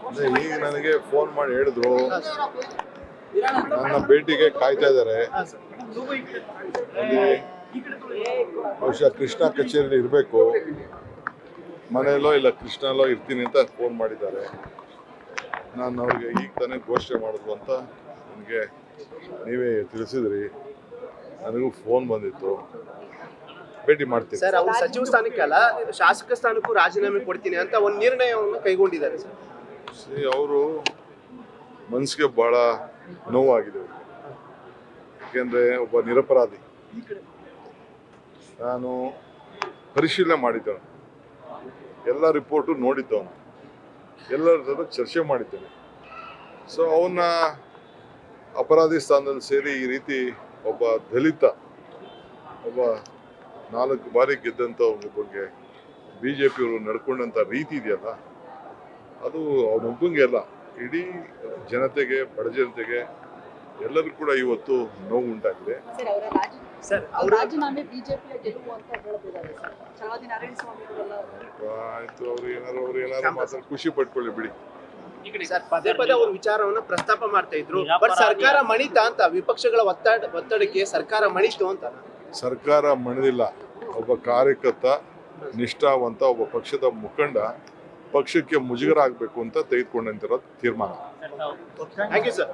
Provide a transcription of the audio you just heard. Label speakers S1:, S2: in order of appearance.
S1: ಅದೇ ಈಗ ನನಗೆ ಫೋನ್ ಮಾಡಿ ಹೇಳಿದ್ರು ನನ್ನ ಭೇಟಿಗೆ ಕಾಯ್ತಾ ಇದ್ದಾರೆ. ಅಲ್ಲಿ ಬಹುಶಃ ಕೃಷ್ಣ ಕಚೇರಿಯಲ್ಲಿ ಇರಬೇಕು, ಮನೆಯಲ್ಲೋ ಇಲ್ಲ ಕೃಷ್ಣಲ್ಲೋ ಇರ್ತೀನಿ ಅಂತ ಫೋನ್ ಮಾಡಿದ್ದಾರೆ. ನಾನು ಅವ್ರಿಗೆ ಈಗ ತಾನೇ ಘೋಷಣೆ ಮಾಡಿದ್ರು ಅಂತ ನನಗೆ ನೀವೇ ತಿಳಿಸಿದ್ರಿ. ನನಗೂ ಫೋನ್ ಬಂದಿತ್ತು, ಭೇಟಿ ಮಾಡ್ತೀನಿ
S2: ಸರ್. ಅವರು ಸಚಿವ ಸ್ಥಾನಕ್ಕೆ ಅಲ್ಲ, ಶಾಸಕ ಸ್ಥಾನಕ್ಕೂ ರಾಜೀನಾಮೆ ಕೊಡ್ತೀನಿ ಅಂತ ಒಂದು ನಿರ್ಣಯವನ್ನು ಕೈಗೊಂಡಿದ್ದಾರೆ ಸರ್.
S1: ಅವರು ಮನಸ್ಸಿಗೆ ಬಹಳ ನೋವಾಗಿದೆ. ಯಾಕೆಂದ್ರೆ ಒಬ್ಬ ನಿರಪರಾಧಿ. ನಾನು ಪರಿಶೀಲನೆ ಮಾಡಿದ್ದೇನೆ, ಎಲ್ಲ ರಿಪೋರ್ಟು ನೋಡಿದ್ದವನು, ಎಲ್ಲರ ಜೊತೆ ಚರ್ಚೆ ಮಾಡಿದ್ದೇನೆ. ಸೊ ಅವನ್ನ ಅಪರಾಧಿ ಸ್ಥಾನದಲ್ಲಿ ಸೇರಿ ಈ ರೀತಿ ಒಬ್ಬ ದಲಿತ, ಒಬ್ಬ 4 ಬಾರಿ ಗೆದ್ದಂಥ ಒಬ್ಬನಿಗೆ BJPಯವರು ನಡ್ಕೊಂಡಂಥ ರೀತಿ ಇದೆಯಲ್ಲ, ಅದು ಅವನೊಬ್ಬಂಗೆ ಅಲ್ಲ, ಇಡೀ ಜನತೆಗೆ, ಬಡ ಜನತೆಗೆ ಎಲ್ಲರಿಗೂ ಕೂಡ ಇವತ್ತು ನೋವು ಉಂಟಾಗಿದೆ.
S3: ಸರ್, ಅವರ ರಾಜೀನಾಮೆ ಬಿಜೆಪಿಯ ಗೆಲುವು ಅಂತ ಹೇಳ್ತಿದ್ದಾರೆ ಸರ್. ಚಲವಾದಿ ನಾರಾಯಣ ಸ್ವಾಮಿ ಅವರೆಲ್ಲ
S1: ಆಯ್ತು, ಅವ್ರು ಏನಾರು ಮಾತಾಡಿ ಖುಷಿ ಪಡ್ಕೊಳ್ಳಿ ಬಿಡಿ.
S2: ಸರ್, ಪದೇ ಪದೇ ಅವ್ರ ವಿಚಾರವನ್ನ ಪ್ರಸ್ತಾಪ ಮಾಡ್ತಾ ಇದ್ರು. ಬಟ್ ಸರ್ಕಾರ ಮಣಿತಾ ಅಂತ, ವಿಪಕ್ಷಗಳ ಒತ್ತಡಕ್ಕೆ ಸರ್ಕಾರ ಮಣಿತು ಅಂತ.
S1: ಸರ್ಕಾರ ಮಣಿದಿಲ್ಲ. ಒಬ್ಬ ಕಾರ್ಯಕರ್ತ, ನಿಷ್ಠಾವಂತ, ಒಬ್ಬ ಪಕ್ಷದ ಮುಖಂಡ ಪಕ್ಷಕ್ಕೆ ಮುಜುಗರ ಆಗಬೇಕು ಅಂತ ತೆಗೆದುಕೊಂಡಂತಿರೋ ತೀರ್ಮಾನ.
S2: Thank you sir.